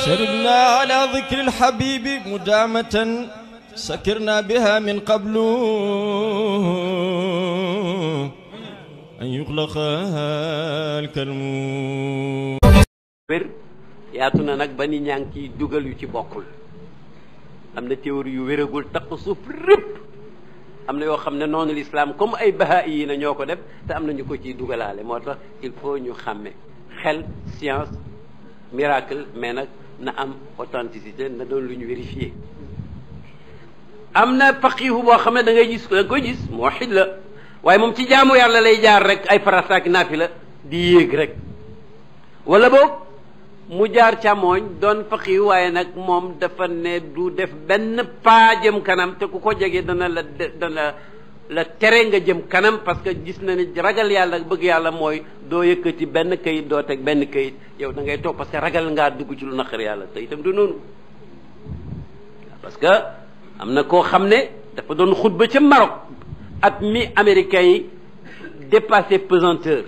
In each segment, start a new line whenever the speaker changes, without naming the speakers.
شربنا على ذكر الحبيب مدامة سكرنا بها من قبل أن يغلق الكلم.
wér yaatu na nag ba ni ñaa ngi ciy dugal yu ci bokkul am na théorie yu wéragul takk suuf rëpp am na yoo xam ne noonu l'islam comme ay bahaa yi na ñoo ko def te am na ñu ko ciy dugalaale moo tax il faut ñu xàmme xel science miracle mais nag na am authenticité na doon lu ñu vérifié. am na faqiihu boo xam ne da ngay gis da nga koy gis muwahhid la waaye moom ci jaamu yàlla lay jaar rek ay farata ak naafila di yéeg rek wala boog mu jaar càmmooñ doon faqiihu waaye nag moom dafa ne du def benn pas jëm kanam te ku ko jege dana la tere nga jëm kanam parce que gis na ne ragal yàlla bëgg yàlla mooy doo yëkkati benn kayit doo teg benn kayit yow da ngay toog parce que ragal ngaa dugg ci lu naqar yàlla te itam du noonu parce que am na koo xam ne dafa doon xutba ca Maroc at mi américains yi dépassé pesanteur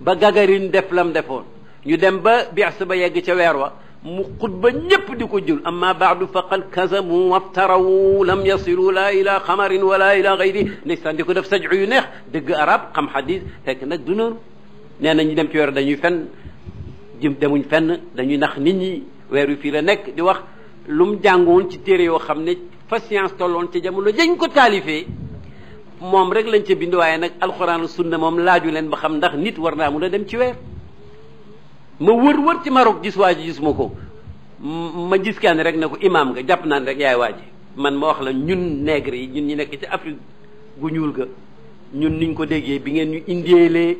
ba Gagarine def lam defoon ñu dem ba bias ba yegg ca weer wa mu xutba ñépp di ko jul amma baadu faqad kazabu waftarawu lam yasilu la ila xamarin wala ila gayri ndeysaan di ko def sajju yu neex dëgg arab xam xadis fekk nag du noonu nee na ñu dem ci weer dañuy fenn demuñ fenn dañuy nax nit ñi weer wi fii la nekk di wax lu mu jàngoon ci téere yoo xam ne fa science tolloon ci jamono jañ ko taalifee moom rek lañ ca bind waaye nag alxuraan sunna moom laaju leen ba xam ndax nit war naa mun a dem ci weer ma wër ci Maroc gis waa ji gis ma ko ma gis kenn rek ne ko imaam nga jàpp naan rek yaay waa ji man ma wax la ñun nègre yi ñun ñi nekk ci Afrique gu ñuul ga ñun niñ ko déggee bi ngeen ñu indéelee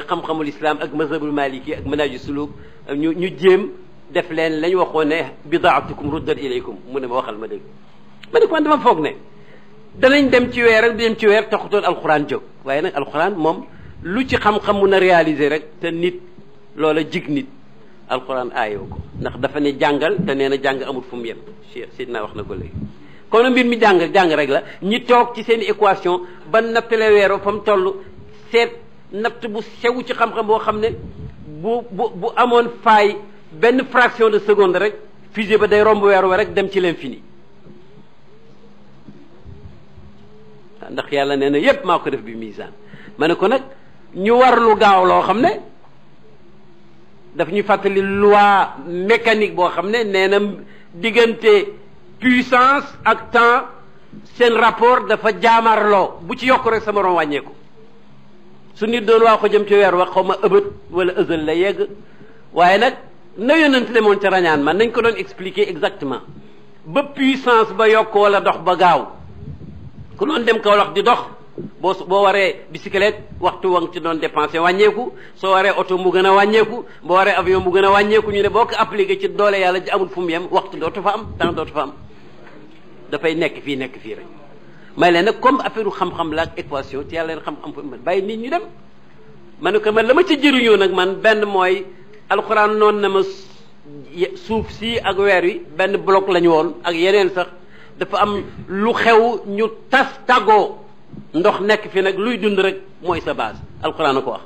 xam-xamul islam ak mazhabul maliki ak manhaju suluk ñu jéem def leen lañ waxoon ne bidaatukum ruddat ilaykum mu ne ma waxal ma dégg ma ne ko man dama foog ne danañ dem ci weer rek dem ci weer taxutoon alxuraan jóg waaye nag alxuraan moom lu ci xam-xam mun a réaliser rek te nit loola jig nit alxuraan aayoo ko ndax dafa ne jàngal te nee na jàng amul fu mu yem Seydina wax na ko léegi comme mbir mi jàng rek la ñi toog ci seen équation ba nattale weeroo fa mu toll seet natt bu sew ci xam-xam boo xam ne bu amoon faay benn fraction de seconde rek fusée ba day romb weer wa rek dem ci l'infini ndax yàlla nee na yépp maa ko def bi misaan ma ne ko nag ñu war lu gaaw loo xam ne daf ñu fàttali loi mécanique boo xam ne nee na diggante puissance ak temps seen rapport dafa jaamarloo bu ci yokk rek sama morom wàññeeku su nit doon waa ko jëm ci weer wax xaw ma ëbët wala ësal la yegg waaye nag na yonent demoon ca rañaan man nañ ko doon expliquer exactement ba puissance ba yokk wala dox ba gaaw ku doon dem Kaolack di dox boo waree bicyclette waxtu wa nga ci doon dépensé wàññeeku soo waree oto mu gën a wàññeeku boo waree avion mu gën a wàññeeku ñu ne boo ko appliqué ci doole yàlla ji amul fu mu yem waxtu dootu fa am temps dootu fa am dafay nekk fii rek may leen nag comme affaire xam-xam la ak équation ci yàlla leen xam-xam fu mu bàyyi nit ñu dem ma ne ko man la ma ci jëriñoo nag man benn mooy alxuraan noonu na ma suuf si ak weer wi benn bloc lañu woon ak yeneen sax dafa am lu xew ñu tas tàggoo ndox nekk fi nag luy dund rek mooy sa base alquran a ko wax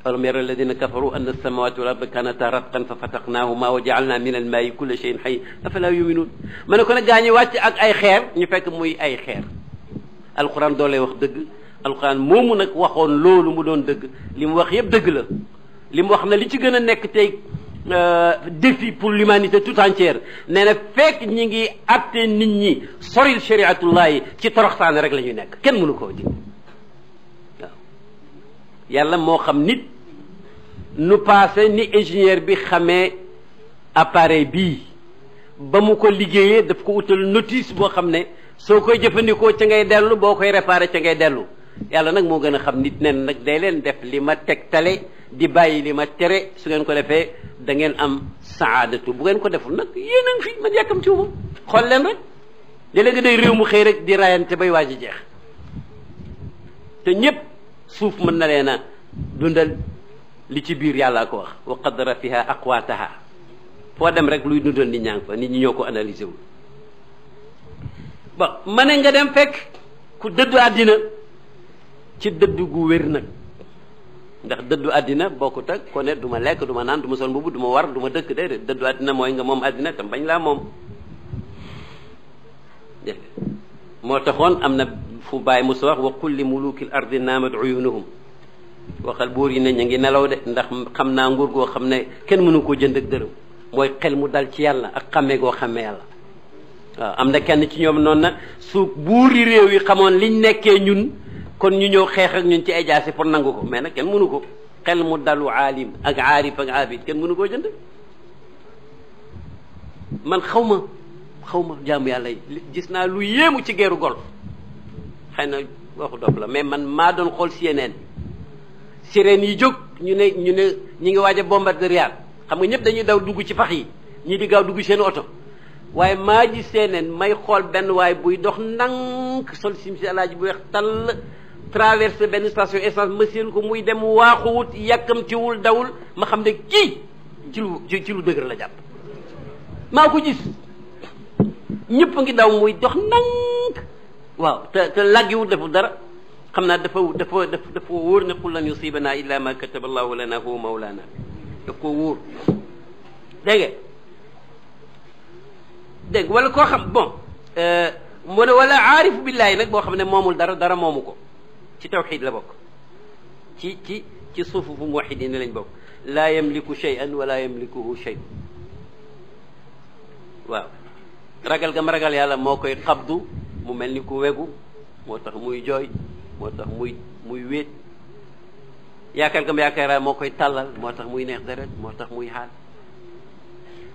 alam yara alladina kafaru anna alsamawati wal arda kanata ratqan fa fataqnahuma wa jaalna min almaayi kulla shay'in hayy afala yuminun ma ne ko nag gaa ñi wàcc ak ay xeer ñu fekk muy ay xeer alquran doo lay wax dëgg alquran moomu nag waxoon loolu mu doon dëgg li mu wax yëpp dëgg la li mu wax na li ci gën a nekk tey défi pour l'humanité tout entière nee na fekk ñi ngi atte nit ñi soril shariatullahi ci toroxtaane rek la ñuy nekk kenn mënu koo dig waaw yàlla moo xam nit nu passé ni ingénieur bi xamee appareil bii ba mu ko liggéeyee daf ko utal notice boo xam ne soo koy jëfandikoo ca ngay dellu boo koy réparé ca ngay dellu yàlla nag moo gën a xam nit nen nag day leen def li ma tegtale di bàyyi li ma tere su ngeen ko defee da ngeen am saadatu bu ngeen ko deful nag yéen a ngi fi man yàkkam ci wu ma xool leen rek léeg-léeg day réew mu xëy rek di rayante bay waaj a jeex te ñépp suuf mën na leen a dundal li ci biir yàllaa ko wax wa qaddara fiha aqwaataha foo dem rek luy dundal nit ñaa ngi fa nit ñi ñoo ko analyser wul ba ma ne nga dem fekk ku dëddu àddina ci dëdd gu wér nag ndax dëddu àddina bokkut ak ko ne du ma lekk du ma naan du ma sol mbubu du ma war du ma dëkk déedéet dëddu àddina mooy nga moom àddina tam bañ laa moom dégg moo taxoon am na fu bàyyi musu wax wa qul li mulukil ardi naamat uyunuhum waxal buur yi ne ñu ngi nelaw de ndax xam naa nguur goo xam ne kenn mënu koo jënd ak dërëm mooy xel mu dal ci yàlla ak xàmmee goo xàmmee yàlla waaw am na kenn ci ñoom noonu na su buuri réew yi xamoon liñ nekkee ñun kon ñu ñëw xeex ak ñun ci ay jaasi pour nangu ko mais nag kenn mënu ko xel mu dalu aalim ak aarif ak abid kenn mënu koo jënd man xaw ma jaamu yàlla yi gis naa lu yéemu ci geeru golf xëy na waxu dof la mais man maa doon xool CNN sirènes yi jóg ñu ne ñi ngi waaj a bombarder Riyad xam nga ñëpp dañuy daw dugg ci pax yi ñii di gaaw dugg seen oto waaye maa ji CNN may xool benn waay buy dox ndànk sol simsi alaaji bu weex tall traversé benn station essence ma seen ko muy dem waaxuwut yàkkamtiwul dawul ma xam ne kii ci lu dëgër la jàpp maa ko gis ñëpp a ngi daw muy dox ndànk waaw te laggiwul defu dara xam naa dafa wóor ne qul lan yusibana illa ma kataba allahu lana huwa mawlana daf ko wóor dégg wala koo xam bon mu ne wala aarifu billahi nag boo xam ne moomul dara moomu ko ci tawxid la bokk ci suufu fu muwahidin lañ bokk laa yamliku shay'an wala yamlikuhu shay waaw ragal gam ragal yàlla moo koy xabdu mu mel ni ku wegu moo tax muy jooy moo tax muy wéet yaakaar gam yaakaar moo koy tàllal moo tax muy neex deret moo tax muy xaal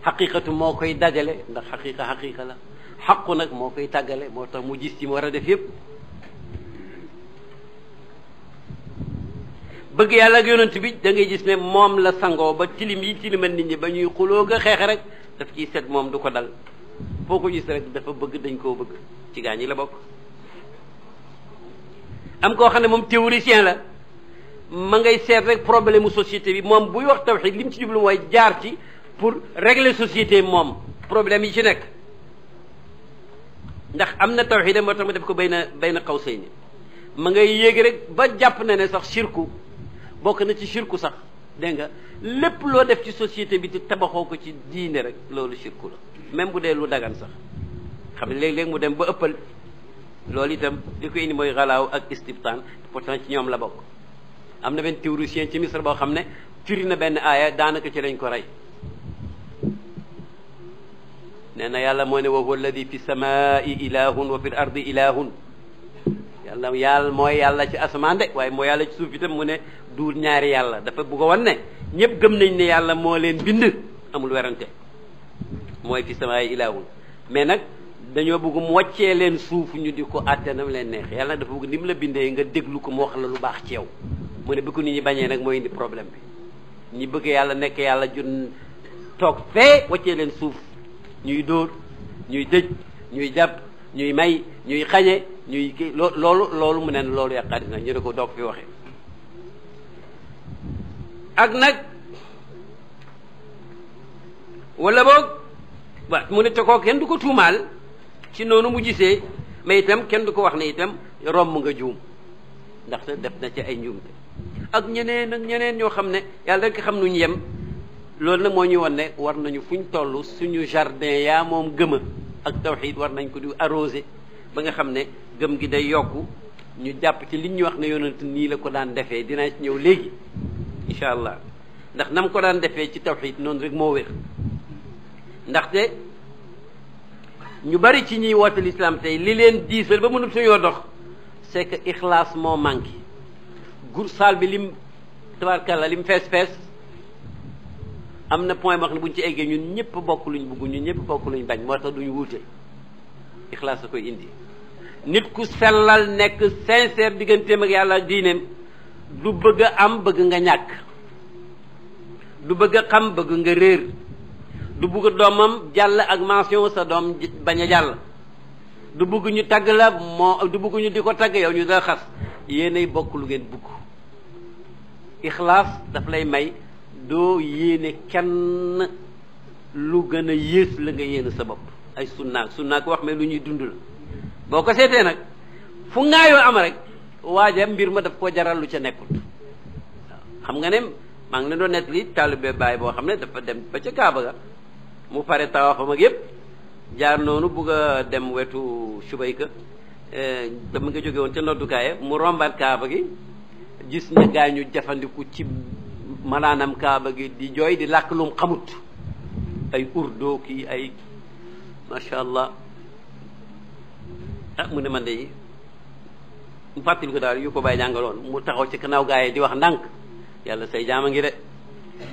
xaqiqatu moo koy dajale ndax xaqiqa la xaqu nag moo koy tàggale moo tax mu gis ci mu war a def yépp bëgg yàlla ak yonent bi da ngay gis ne moom la sangoo ba tilim yi tilimal nit ñi ba ñuy xuloo ga xeex rek daf ciy set moom du ko dal foo ko gis rek dafa bëgg dañ koo bëgg ci gaa ñi la bokk am koo xam ne moom théoricien la ma ngay seet rek problème mu société bi moom buy wax tawhid li mu ci jublu mooy jaar ci pour régler société moom problème yi ci nekk ndax am na tawhid moo tax ma def ko bayna qawsayni ma ngay yéeg rek ba jàpp na ne sax shirku bokk na ci shirku sax dégg nga lépp loo def ci société bi te tabaxoo ko ci diine rek loolu shirku la même bu dee lu dagan sax xam ne léeg-léeg mu dem ba ëppal loolu itam li ko indi mooy xalaaw ak istibtaan pourtant ci ñoom la bokk am na benn théoricien ci Misra boo xam ne firi na benn aaya daanaka ci lañ ko rey nee na yàlla moo ne wa huwa alladi fi samaai ilahun wa fi l ardi ilahun yàlla mooy yàlla ci asamaan de waaye mooy yàlla ci suuf itam mu ne duul ñaari yàlla dafa bëgg a wan ne ñëpp gëm nañ ne yàlla moo leen bind amul werante mooy fi samaai ilahun mais nag dañoo bëgg mu wàccee leen suuf ñu di ko àtte nam leen neex yàlla dafa bëgg ni mu la bindee nga déglu ko mu wax la lu baax ci yow mu ne bi ko nit ñi bañee nag mooy indi problème bi ñi bëgg yàlla nekk yàlla jun toog fee wàccee leen suuf ñuy dóor ñuy tëj ñuy jàpp ñuy may ñuy xañe ñuy kii loolu mu ne loolu yàqaati na ñu ne ko doog fi waxee ak nag wala boog wa mu ne te koo kenn du ko tuumaal ci noonu mu gisee mais itam kenn du ko wax ne itam romb nga juum ndaxte def na ci ay njuumte ak ñeneen ñoo xam ne yàlla rek xam nuñu yem loolu nag moo ñuy wan ne war nañu fuñ toll suñu jardin yaa moom gëma ak tawxiid war nañ ko di arrosé ba nga xam ne gëm gi day yokku ñu jàpp ci liñ ñu wax ne yonent nii la ko daan defee dinaa ci ñëw léegi incha allah ndax nam ko daan defee ci tawxiid noonu rek moo wér ndaxte ñu bari ci ñuy woote l'islam tey li leen diisal ba mënut suñoo dox c'est que ixlaas moo manqué gur saal bi lim tabarkàlla lim fees am na point boo xam ne bu ñu ci eggee ñun ñëpp bokk luñ bugg ñun ñëpp bokk luñ bañ moo tax duñu wuute ixlaas a koy indi nit ku sellal nekk sincère digganteem ak yàlla diineem du bëgg a am bëgg nga ñàkk du bëgg a xam bëgg nga réer du bëgg doomam jàll ak mention sa doom bañ a jàll du bëgg ñu tagg la du bëgg ñu di ko tagg yow ñu da xas yéenay bokk lu ngeen bëgg ixlaas daf lay may doo yéene kenn lu gën a yées la nga yéene sa bopp ay sunnaak wax mais lu ñuy dund la boo ko seetee nag fu ngaayoo am rek waaja mbir ma daf ko jaral lu ca nekkut waaw xam nga ne maa ngi leen doon nettali taalibe baay boo xam ne dafa dem ba ca Kaaba ga mu pare tawaafam ak yëpp jaar noonu bugg a dem wetu Subayka dama nga jóge woon ca noddukaaya mu rombaat Kaaba gi gis ña gaañu jafandiku ci malaanam Kaaba gi di jooy di làkk lum xamut ay urdo kii ay macha allah ah mu ne man de mu fàttali ko daal yu ko bàyyi jàngaloon mu taxaw ci gannaaw gaa yi di wax ndànk yàlla say jaama ngi de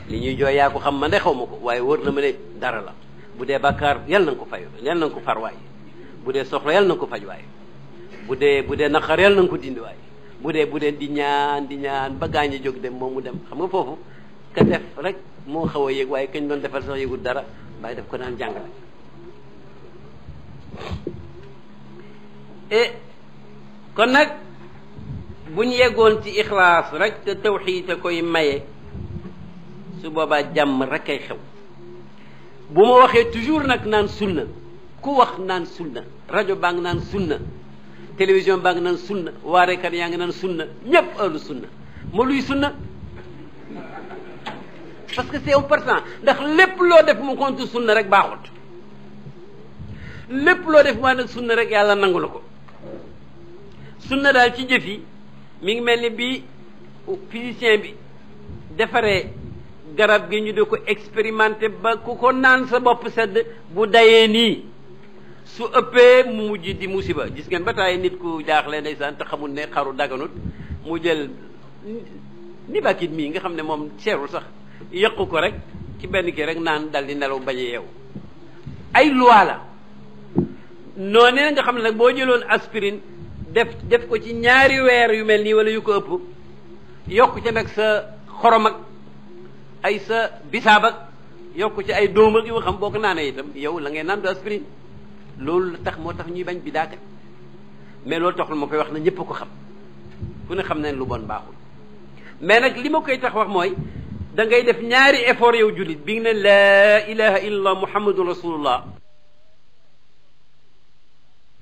li ñuy jooy yaa ko xam man de xaw ma ko waaye wër na ma ne dara la bu dee bàkkaar yal na nga ko fay yal na nga ko far waay bu dee soxla yal na nga ko faj waay bu dee naqar yal na nga ko dindi waay bu dee di ñaan ba gaañ a jóg dem moom mu dem xam nga foofu ka def rek moo xaw a yëg waaye kañ doon defal sax yëgul dara bàyyi def ko daan jàngale kon nag bu ñu yeggoon ci ixlaas rek te tawxiid te koy maye su boobaa jàmm rek ay xew bu ma waxee toujours nag naan sunna ku wax naan sunna rajo baa ngi naan sunna télévision baa ngi naan sunna waarekat yaa ngi naan sunna ñëpp ahlu sunna ma luy sunna parce que c'est important ndax lépp loo def mu kontu sunna rek baaxut lépp loo def maa nag sunna rek yàlla nangu la ko sunna daal ci jëf yi mi ngi mel ni bi physicien bi defaree garab gi ñu di ko expérimenté ba ku ko naan sa bopp sedd bu dayee nii su ëppee mu mujj di musiba gis ngeen ba taay nit ku jaaxle ndeysaan te xamul ne xaru daganut mu jël Nibakiit mii nga xam ne moom seerul sax yëqu ko rek ci benn kii rek naan dal di nelaw bañ a yeewu ay loi la noonu nga xam ne nag boo jëloon aspirine def ko ci ñaari weer yu mel nii wala yu ko ëpp yokk ci nag sa xorom ak ay sa bisaab ak yokk ci ay dóom ak yu nga xam boo ko naanee itam yow la ngay naan du aspirine loolu tax moo tax ñuy bañ bi daaka mais loolu taxul ma koy wax na ñëpp ko xam ku ne xam ne lu bon baaxul mais nag li ma koy tax wax mooy da ngay def ñaari effort yow jullit bi nga ne laa ilaha illallah muhammadu rasulullah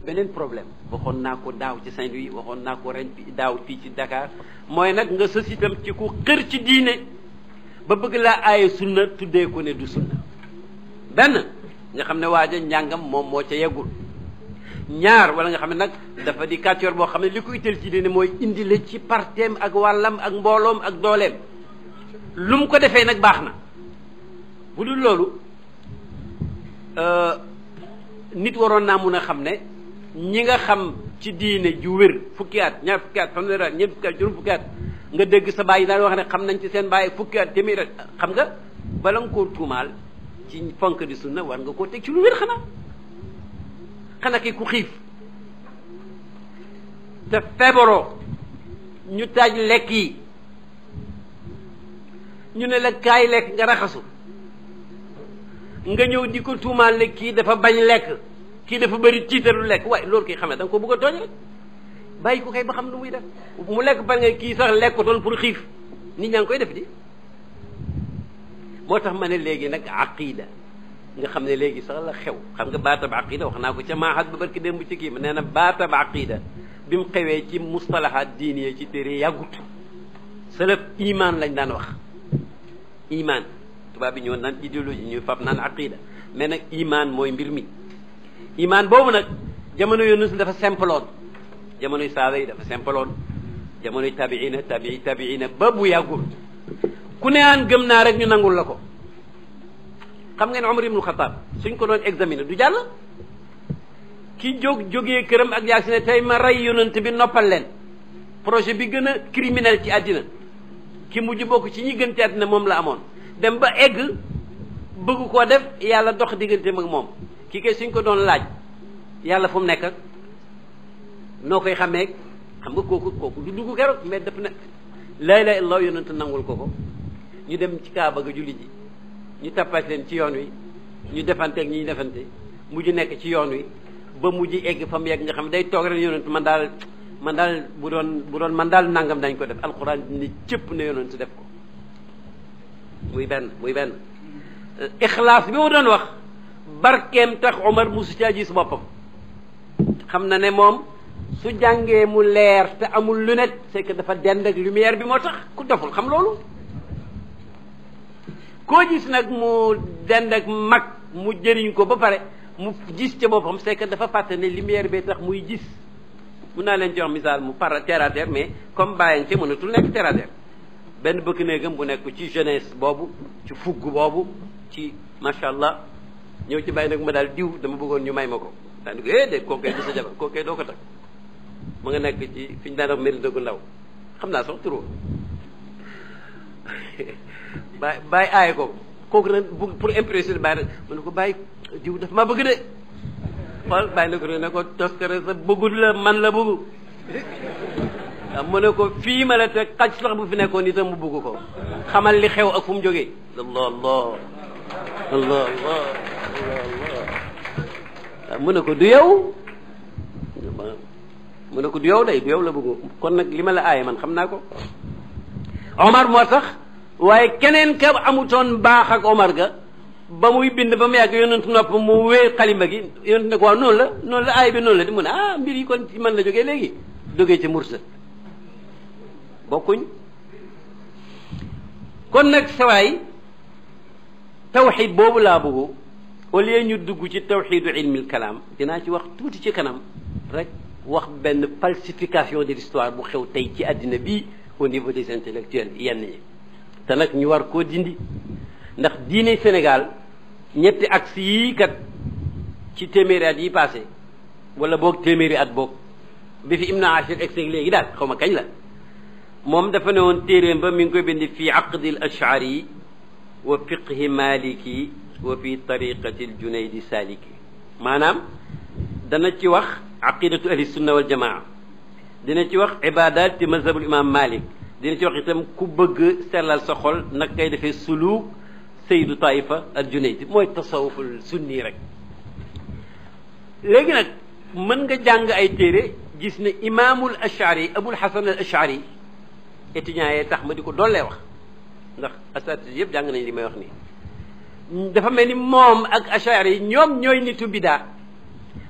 beneen problème waxoon naa ko daaw ci Saint-Louis waxoon naa ko ren daaw fii ci Dakar mooy nag nga sës itam ci ku xër ci diine ba bëgg laa aaye sunna tuddee ko ne du sunna benn nga xam ne waaja njàngam moom moo ca yeggul ñaar wala nga xam ne nag dafa di kàccoor boo xam ne li ko itteel ci diine mooy indi la ci parteem ak wàllam ak mbooloom ak dooleem lu mu ko defee nag baax na bu dul loolu nit waroon naa mun a xam ne ñi nga xam ci diine ju wér fukki at ñaar fukki at fanweeri at ñeent fukki at juróom fukki at nga dégg sa baay daan wax ne xam nañ ci seen baay fukki at téeméer at xam nga bala nga koo tuumaal ci fonk di sunna war nga koo teg ci lu wér xanaa ki ku xiif te feebaroo ñu taaj lekk yi ñu ne la kaay lekk nga raxasu nga ñëw di ko tuumaal ne kii dafa bañ lekk kii dafa bëri tiitaru lekk waaye loolu kay xam ne da nga ko bëgg a tooñ rek bàyyi ko kay ba xam lu muy def mu lekk par nga kii sax lekkutoon pour xiif nit ñaa ngi koy def di moo tax ma ne léegi nag aqida nga xam ne léegi sax la xew xam nga baatab aqida wax naa ko ca maaxat ba barki démb ci kii ma nee na baatab aqida bi mu xewee ci mustalahaat diine ci téere yàggut salaf iman lañ daan wax iman tubaab bi ñoo naan idéologie ñuy fab naan aqida mais nag iman mooy mbir mi iman boobu nag jamono Yunus dafa simploon jamonoy saaba yi dafa simploon jamonoy tabiina ba bu yàggul ku ne aan gëm naa rek ñu nangul la ko xam ngeen Umar ibnu Xataab suñ ko doon examiner du jàll ki jógee këram ak yaa si ne tey ma rey yonent bi noppal leen projet bi gën a criminel ci àddina ki mujj bokk ci ñi gën ci àddina moom la amoon dem ba egg bëgg koo def yàlla dox digganteem ak moom kii kay suñ ko doon laaj yàlla fu mu nekk ak noo koy xamee xam nga kooku du dugg keroog mais def na laa ilaaha illallaah yonent nangul ko ñu dem ci Kaaba ga julli ji ñu tappat leen ci yoon wi ñu defanteeg ñi ñu defante mujj nekk ci yoon wi ba mujj egg fa mu yegg nga xam ne day toog rek yonent man daal bu doon man daal nangam dañ ko def alxuraan ni cëpp ne yonent def ko muy benn ixlaas bi ma doon wax barkeem tax Omar musu caa gis boppam xam na ne moom su jàngee mu leer te amul lunette c'est que dafa dend ak lumière bi moo tax ku doful xam loolu koo gis nag mu dend ak mag mu jëriñ ko ba pare mu gis ca boppam c'est que dafa fàtte ne lumière bee tax muy gis. mun naa leen jox misaal mu par terre à terre mais comme bàyyi nga mënatul nekk terre à terre benn bëkk néegam bu nekk ci jeunesse boobu ci fugg boobu ci macha allah ñëw ci bàyyi nag ma daal diw dama bëggoon ñu may ma ko daal di ko déet kookee du sa jabar kookee doo ko takk mu nga nekk ci fi ñu daan wax Medina gu ndaw xam naa sax turo bàyyi aaye ko kooku nag pour impressionner bàyyi nag mu ne ko bàyyi diw dafa maa bëgg de xool bàyyi na ko ne ko toskare sa bëggul la man la bëggu mu ne ko fii ma la te xaj sax bu fi nekkoon itam mu bëgg ko xamal li xew ak fu mu jógee allah allah allah allah allah mu ne ko du yow mu ne ko du yow day du yow la bëggu kon nag li ma la aaye man xam naa ko Omar moo tax waaye keneen ka amutoon baax ak Omar ga ba muy bind ba mu yàgg yonent nopp mu wéer xalima gi yonent ne ko waaw noonu la aay bi noonu la di mu ne ah mbir yi kon ci man la jógee léegi jógee ci mursal bokkuñ kon nag sawaay tawxid boobu laa bëggu au lieu ñu dugg ci tawxidu ilmil kalaam dinaa ci wax tuuti ci kanam rek wax benn falsification de l'histoire bu xew tey ci àddina bii au niveau des intellectuels yenn ñi te nag ñu war koo dindi ndax diine Sénégal ñetti axe yii kat ci téeméeri at yi passé wala boog téeméeri at boog bi fi Ibn Ashir egg léegi daal xaw ma kañ la moom dafa ne woon téeréem ba mi ngi koy bind fii aqdi al ashari wa fiqhi maliki wa fi tariqati al junaydi saliki maanaam dana ci wax aqidatu ahli sunna wal jamaa dina ci wax ibadat ci mazhabul imam Malik dina ci wax itam ku bëgg sellal sa xol nag kay defee suluk sayyidu taifa al junaydi mooy tasawuful sunni rek léegi nag mën nga jàng ay téere gis ne imaamul ashari abul hasan al ashari étudiants yee tax ma di ko doollee wax ndax asatid yëpp jàng nañ li may wax nii dafa mel ni moom ak ashari yi ñoom ñooy nitu bidaa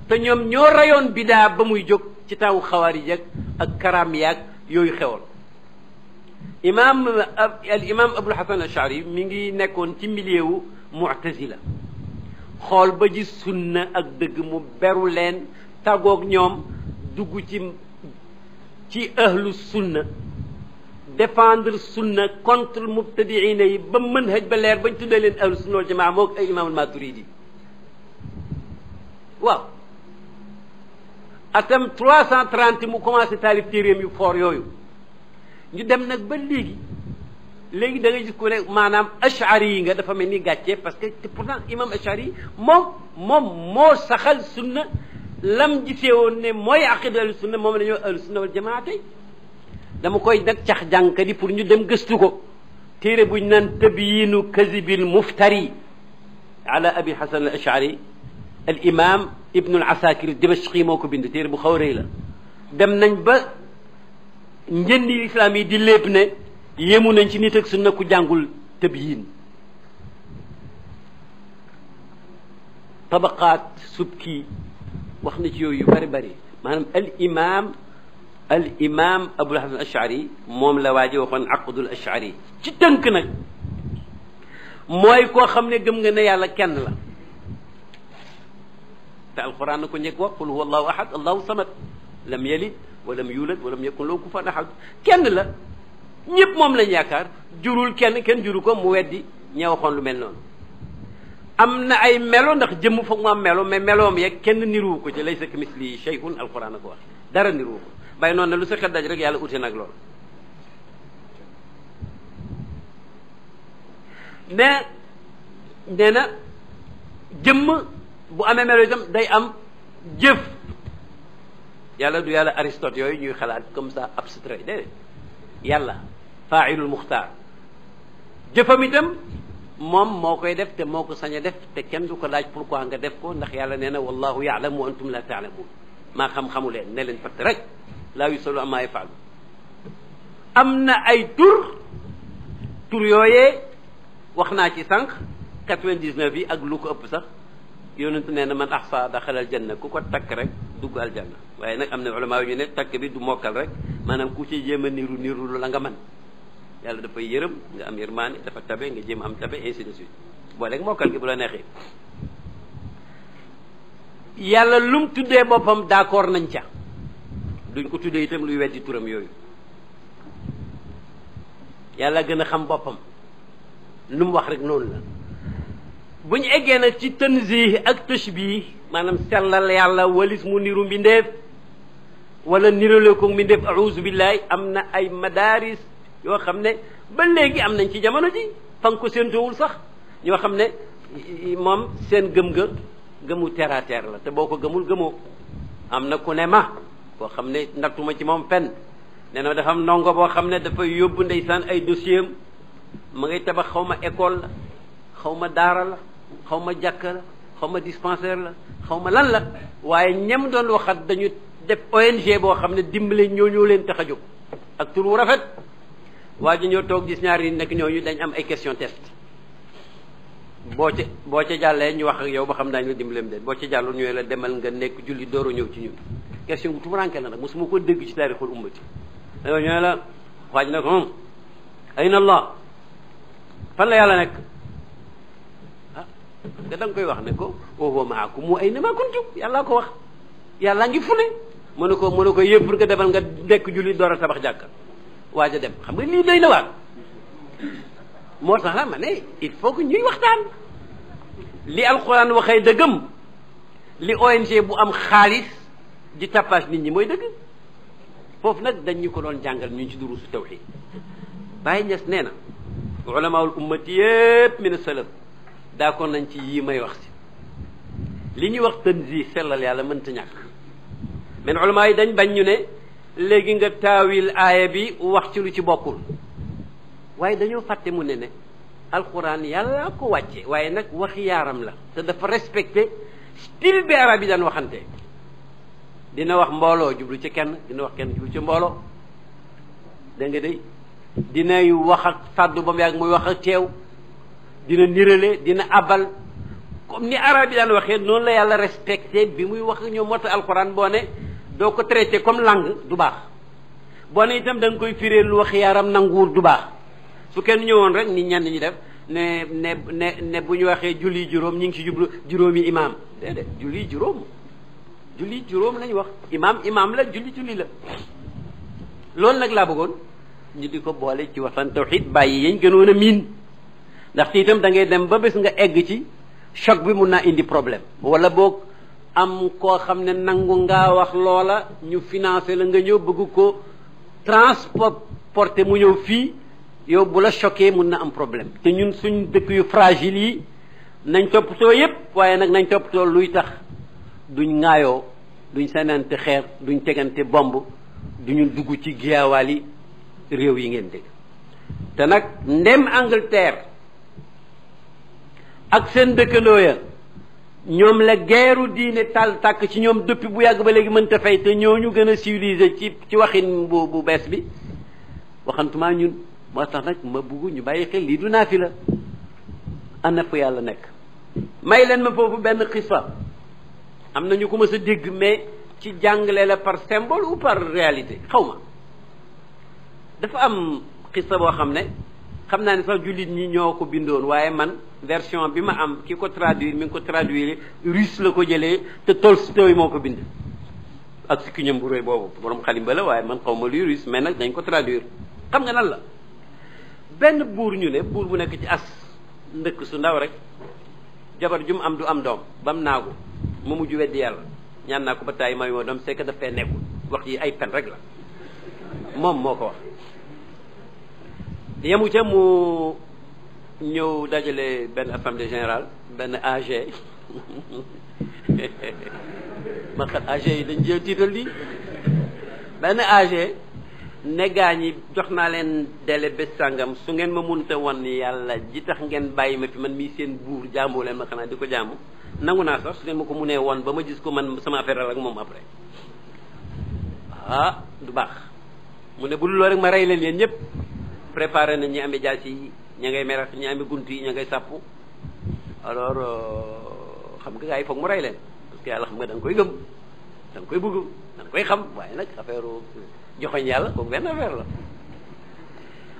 te ñoom ñoo rayoon bidaa ba muy jóg ci tawu xawaarij ak karam yaag yooyu xewoon al imam abul hasan ashari mi ngi nekkoon ci milieu wu mu'tazila xool ba ji sunna ak dëgg mu beru leen tàggoog ñoom dugg ci ahlu sunna défendre sunna contre mubtadiina yi ba manhaj ba leer bañ tuddee leen ahlu sunna wal jamaa moog ay imaamul maturidi waaw atam 330 mu commencé taalif téeréem yu foor yooyu ñu dem nag ba léegi da nga gis ku ne maanaam ashari yi nga dafa mel ni gàccee parce que pourtant imam ashari yi moom moo saxal sunna lam gisee woon ne mooy aqida ahlu sunna moom la ñoo ahlu sunna wal jamaa tey dama koy nag cax jànkat yi pour ñu dem gëstu ko téere buñ naan tabyiinu kazibil muftari ala abi hasan al ashari al imam ibnu al asakir dimashqi moo ko bind téere bu xaw a rëy la dem nañ ba njëndi islam yi di lépp ne yéemu nañ ci nit ak sunna ku jàngul tabyiin tabaqaat subki wax na ci yooyu yu bari bari maanaam al imam abul hasan ashari moom la waaji waxoon aqdul ashari ci tënk nag mooy koo xam ne gëm nga ne yàlla kenn la te alquran na ko njëkk wax qul huwa allahu ahad allahu samad lam yalid walam yulad walam yakun lahu kufuwan ahad kenn la ñëpp moom lañ yaakaar jurul kenn juru ko mu weddi ña waxoon lu mel noonu am na ay melo ndax jëmm foog mu am melo mais meloom yeeg kenn niruwu ko ci laysa kamislihi shay'un alquran na ko wax dara niruwu ko bàyyi noonu ne lu sa xel daj rek yàlla ute nag loolu nee na jëmm bu amee melo itam day am jëf yàlla du yàlla Aristote yooyu ñuy xalaat comme ça abstrait déedéet yàlla faailul muxtaar jëfam itam moom moo koy def te moo ko sañ a def te kenn du ko laaj pourquoi nga def ko ndax yàlla nee na wallahu yaalamu wa antum la taalamuun maa xam-xamu leen ne leen fatt rek laa yusalu amma yafaalu am na ay tur yooyee wax naa ci sànq 99 yi ak lu ko ëpp sax yonent nee na man ahsa daxalal janna ku ko takk rek dugg aljanna waaye nag am na ulama yu ne takk bi du mokkal rek maanaam ku ci jéem a niru la nga man yàlla dafay yërëm nga am yërmaane, dafa tabe nga jéem am tabe, ainsi de suite boo léegi mokkal gi bu la neexee. yàlla lum tuddee boppam d'accord nañ ca, duñ ko tuddee itam luy weddi turam yooyu. yàlla gën a xam boppam, lu mu wax rek noonu la. bu ñu eggee nag ci tanzih ak tashbih, maanaam sellal yàlla walis mu niru mbindeef wala nirale ko mbindeef, a'uuzu billahi, am na ay madaris yoo xam ne ba léegi am nañ ci jamono ji, fa nga ko séentoowul sax, ñoo xam ne moom seen gëmu terre à terre la, te boo ko gëmul gëmoo. am na ku ne ma koo xam ne nattuma ci moom fenn, nee na dafa am ndongo boo xam ne dafa yóbbu ndeysaan ay dossier am, ma ngay tabax xaw ma école la, xaw ma daara la, xaw ma jàkka la, xaw ma dispensaire la, xaw ma lan la, waaye ñem doon waxat dañu def ONG boo xam ne dimbale ñoo leen tax a jóg ak tur wu rafet. waa ji ñoo toog gis ñaari nekk ñooñu dañ am ay question test, boo ca jàllee ñu wax ak yow ba xam daañu la dimbaleem de, boo ca jàllul ñooy la demal nga nekk julli dooru ñëw ci ñun. question bu tumuranke la nag, mosuma ko dégg ci taarixul ummati. ñooy la waaj na ko ayna Allah, fan la yàlla nekk? ah nga da nga koy wax ne ko wa huwa ma'akum ayna ma kuntum, yàllaa ko wax, yàllaa ngi fu ne. mu ne ko yëpp pour nga demal nga nekk julli door a tabax jàkka. waaj a dem, xam nga lii doy na waar. moo tax la ma ne il faut que ñuy waxtaan. li alxuraan waxee dëggam, li ONG bu am xaalis di tapage nit ñi mooy dëgg. foofu nag dañ ñu ko doon jàngal ñu ci durusu tawhid. Baye Niass nee na ulamaul ummati yëpp min salaf d'accord nañ ci yii may wax si. li ñuy wax tanzih sellal yàlla mënta ñàkk, mais ulama yi dañ bañ ñu ne léegi nga taawil aaya bi wax ci lu ci bokkul. waaye dañoo fàtte mu ne alquran yàlla ko wàcce, waaye nag waxi yaaram la te dafa respecté style bi arab yi daan waxante. dina wax mbooloo jublu ci kenn, dina wax kenn jublu ci mbooloo, dégg nga day dinay wax ak fàddu ba mu yàgg muy wax ak teew, dina nirale, dina abal, comme ni arab yi daan waxee noonu la yàlla respecté bi muy wax ak ñoom. moo tax alquran boo ne doo ko traité comme langue du baax, boo ne itam da nga koy firee lu wax yaaram nanguwul du baax. su kenn ñëwoon rek ni ñenn ñi def ne bu ñu waxee julli juróom ñu ngi ci jublu juróomi imaam, déedéet julli juróom lañu wax, imaam la, julli la. loolu nag laa bëggoon ñu di ko boole ci waxtaan tawhid, bàyyi yañ gënoon a miin, ndaxte itam da ngay dem ba bés nga egg ci choc bi mun naa indi problème, wala boog am koo xam ne nangu ngaa wax loola ñu financé la nga ñëw bëgg ko transporter mu ñëw fii, yow bu la choqué mun na am problème. te ñun suñ dëkk yu fragile yi nañ toppatoo yépp, waaye nag nañ toppatoo luy tax duñ ŋaayoo, duñ sànnante xeer, duñ tegante bomb, duñu dugg ci giyaawaali réew yi ngeen dégg. te nag ndem Angleterre ak seen dëkkandoo ya ñoom la guerru diine tàll tàkk ci ñoom depuis bu yàgg ba léegi mënta fay, te ñooñu gën a civilisé ci waxin bu bees bi, waxantumaa ñun. moo tax nag ma bugg ñu bàyyi xel lii du naafila. ana fu yàlla nekk? may leen ma foofu benn xisa, am na ñu ko mës a dégg, mais ci jàngale la par symbole ou par réalité xaw ma. dafa am xisa boo xam ne xam naa ne sax jullit ñi ñoo ko bindoon, waaye man version bi ma am ki ko traduire mi ngi ko traduire russe la ko jëlee, te Tolstoï moo ko bind ak si kiñam bu réy boobu, borom xalimba la, waaye man xaw ma luy russe, mais nag dañ ko traduire. xam nga nan la? benn buur, ñu ne buur bu nekk ci as ndëkk su ndaw rek, jabar ju mu am du am doom, bam naagu mu mujj weddi yàlla, ñaan naa ko ba taay may moo doom, c'est que daf fee nekkul, wax yi ay fen rek la, moom moo ko wax. yemu ca mu ñëw dajale benn assemblée générale, benn AG ma xam AG yi dañ jël tiital lii, benn AG ne gaa ñi jox naa leen délai bés sàngam, su ngeen ma munta wan yàlla ji tax ngeen bàyyi ma fi man mii seen buur jaamoo leen ma xanaa di ko jaamu, nangu naa sax su ngeen ma ko munee won ba ma gis ko man sama affaire ak moom après. ah du baax, mu ne bu dul loolu rek ma rey leen yéen ñëpp. préparé na ñi amee jaas yi, ña ngay merax, ñi amee gunt yi ña ngay sàppu. alors xam nga gaa yi foog mu rey leen, parce que yàlla xam nga da nga koy gëm, da nga koy bëgg, da nga koy xam, waaye nag affaire joxoñ yàlla kooku benn affaire la.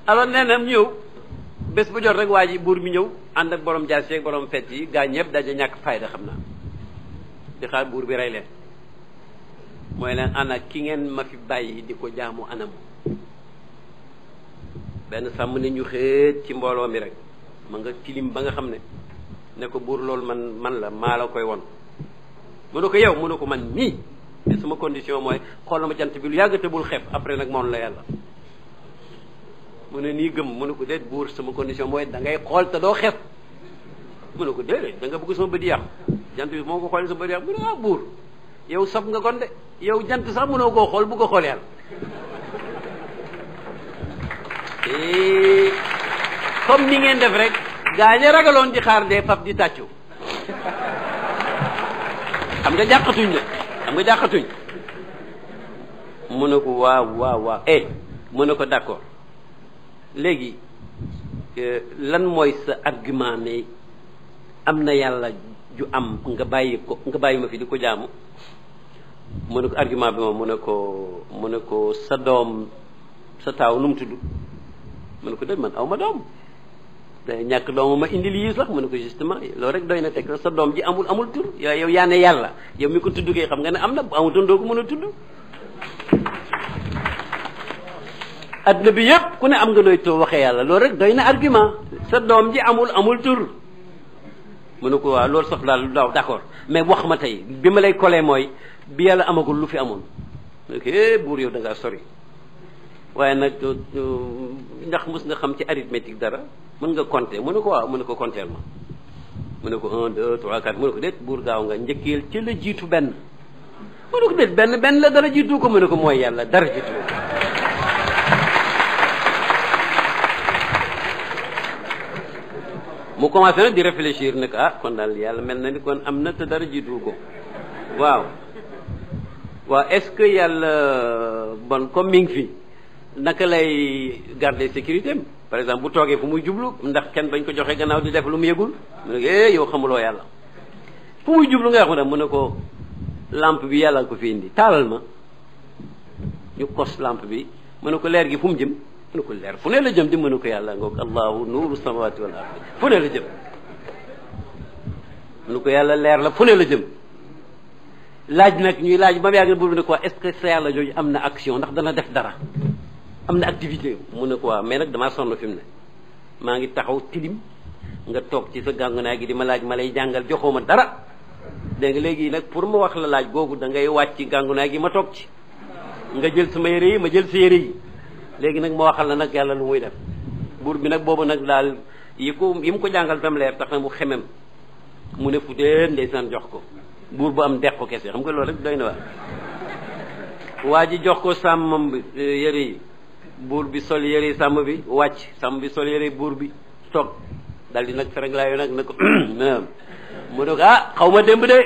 alors nee na ñëw bés bu jot rek waa ji buur bi ñëw ànd ak borom jaas yeeg borom fett yi gaa ñëpp daje ñàkk fayda xam naa di xaar buur bi rey leen mooy leen ana ki ngeen ma fi bàyyi di ko jaamu anam benn sàmm ni ñu xeet ci mbooloo mi rek ma nga tilim ba nga xam ne ko buur loolu man la maa la koy won mu ne ko yow mu ne ko man nii te sama condition mooy xool na ma jant bi lu yàgg te bul xeeb après nag moom la yàlla mu ne nii gëm mu ne ko déet buur sama condition mooy da ngay xool te doo xeeb mu ne ko déedéet da nga bëgg sama bët yàqu jant bi moo ko xoolee sama bët yàqu mu ne ah buur yow sob nga kon de yow jant sax mënoo koo xool bu ko xool yàlla comme ni ngeen def rek gaa ñi ragaloon di xaar dee faf di tàccu xam nga jàqatuñ mu ne ko waaw mu ne ko d'accord léegi lan mooy sa argument ne am na yàlla ju am nga bàyyi ma fi di ko jaamu mu ne ko argument bi moom mu ne ko sa doom sa taaw nu mu tudd mu ne ko déet man aw ma doom day ñàkk doomu ma indi lii sax mu ne ko justement loolu rek doy na teg sa doom ji amul tur yow yaa ne yàlla yow mi ko tudd kay xam nga ne am na bu amutoon doo ko mën a tudd adduna bi yëpp ku ne am nga nooy too waxee yàlla loolu rek doy na argument sa doom ji amul tur mu ne ko waaw loolu sax daal daaw d'accord mais wax ma tey bi ma lay colee mooy bi yàlla amagul lu fi amoon ok buur yow da ngaa sori waaye nag ndax mos nga xam ci arithmétique dara mën nga compter mu ne ko waaw mu ne ko compter ma mu ne ko 1 2 3 4 mu ne ko déet buur gaaw nga njëkkeel ci la jiitu benn mu ne ko déet benn la dara jiitu ko mu ne ko mooy yàlla dara jiitu ko mu commencé nag di réfléchir nag kon daal yàlla mel na ni kon am na te dara jiitu ko waaw est-ce que yàlla bon comme mi ngi fi naka lay garder sécurité am par exemple bu toogee fu muy jublu ndax kenn bañ ko joxe gannaaw di def lu mu yëgul mu ne ko yow xamuloo yàlla fu muy jublu nga wax mu ne ko lampe bi yàlla ko fi indi taalal ma ñu kos lampe bi mu ne ko leer gi fu mu jëm mu ne ko leer fu ne la jëm di mu ne ko yàlla ngoog allahu nuuru samawati wal ardi fu ne la jëm mu ne ko yàlla leer la fu ne la jëm laaj nag ñuy laaj ba mu yàgg buur bi ne ko est-ce que sa yàlla jooju am na action ndax dana def dara am na activité mu ne ko waaw mais nag damaa sonn fi mu ne maa ngi taxaw tilim nga toog ci sa gàngunaay gi di ma laaj ma lay jàngal joxoo ma dara dégg nga léegi nag pour ma wax la laaj googu da ngay wàcc ci gàngunaay gi ma toog ci nga jël sama yére yi ma jël sa yére yi léegi nag ma waxal la nag yàlla lu muy def buur bi nag boobu nag daal yi mu ko jàngal tam leer tax na mu xemem mu ne fu dee ndeysaan jox ko buur bu am deq ko kese xam nga loolu rek doy na waa ji jox ko sàmmam bi yére yi buur bi sol yére yi sàmm bi wàcc sàmm bi sol yére yi buur bi toog dal di nag fereg laayo nag ne ko mu ne ko xaw ma démb de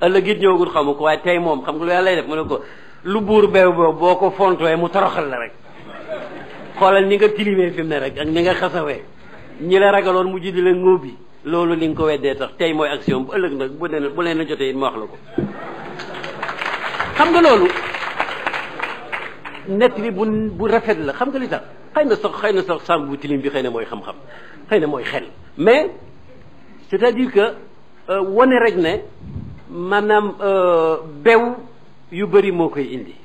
ëllëg it ñëwagul xaw ma ko waaye tey moom xam nga lu yàlla lay def mu ne ko lu buur beew boo ko fontooyee mu toroxal la rek xoolal ni nga tilimee fi mu ne rek ak ni nga xasawee ñi la ragaloon mujj di la ngóobi loolu li nga ko weddee tax tey mooy action bu ëllëg nag bu leen a jotee it ma wax la ko xam nga loolu nett bi bu rafet la xam nga li tax xëy na sax sàmm bu tilim bi xëy na mooy xam-xam xëy na mooy xel mais c'est-à-dire que wane rek ne maanaam bew yu bëri moo koy indi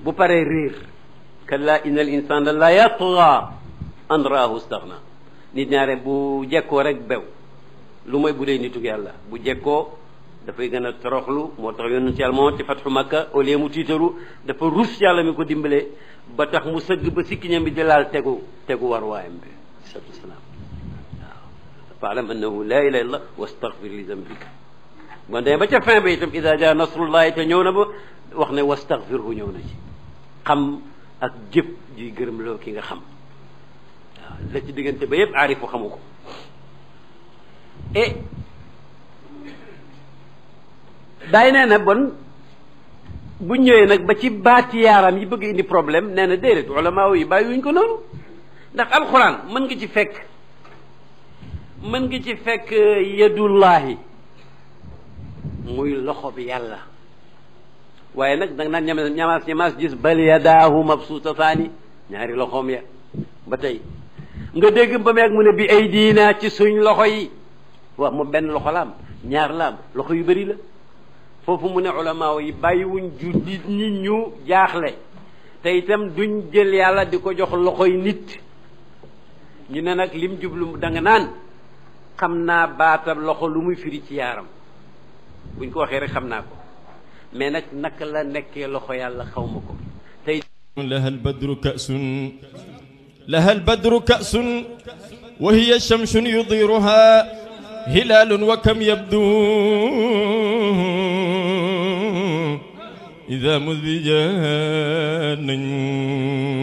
bu paree réer kalla inna al insana la yatgha an raahu staghna nit ñaare bu jekkoo rek bew lu mooy bu dee nitug yàlla bu jekkoo dafay gën a toroxlu moo tax yonent yàlla moo ci fatxu makka au lieu mu tiitaru dafa rus yàlla mi ko dimbale ba tax mu sëgg ba sikkiñam bi di laal tegu war waayam bi salatu wasalaam waaw faalam annahu la ilaha illallah wastaghfir li dambika bon demee ba ca fin ba itam ida jaa nasrullahi te ñëw na ba wax ne wastaghfirhu ñëw na ci xam ak jëf ji gërëm loo ki nga xam waaw la ci diggante ba yëpp aarifu xamu ko et daay nee na bon bu ñëwee nag ba ci baati yaaram yi bëgg indi problème nee na déedéet ulama yi bàyyi wuñ ko noonu ndax alxuraan mën nga ci fekk yadullahi muy loxo bi yàlla waaye nag danga naan ñamaas gis bal yadaahu mabsuutataani ñaari loxoom ya ba tey nga dégg ba meeg mu ne bi ay diina ci suñ loxo yi wax mu benn loxo la am ñaar la am loxo yu bëri la foofu mu ne ulamaaw yi bàyyiwuñ jullit ñi ñu jaaxle te itam duñ jël yàlla di ko jox loxoy nit ñu ne nag lim jublu da nga naan xam naa baatab loxo lu muy firi ci yaaram buñ ko waxee rek xam naa ko mais nag naka la nekkee loxo yàlla xaw ma ko tey
laha albadru ka'sun laha albadru ka'sun wa hiya shamsun yudiruha hilalun wa kam yabdu idha mudija najm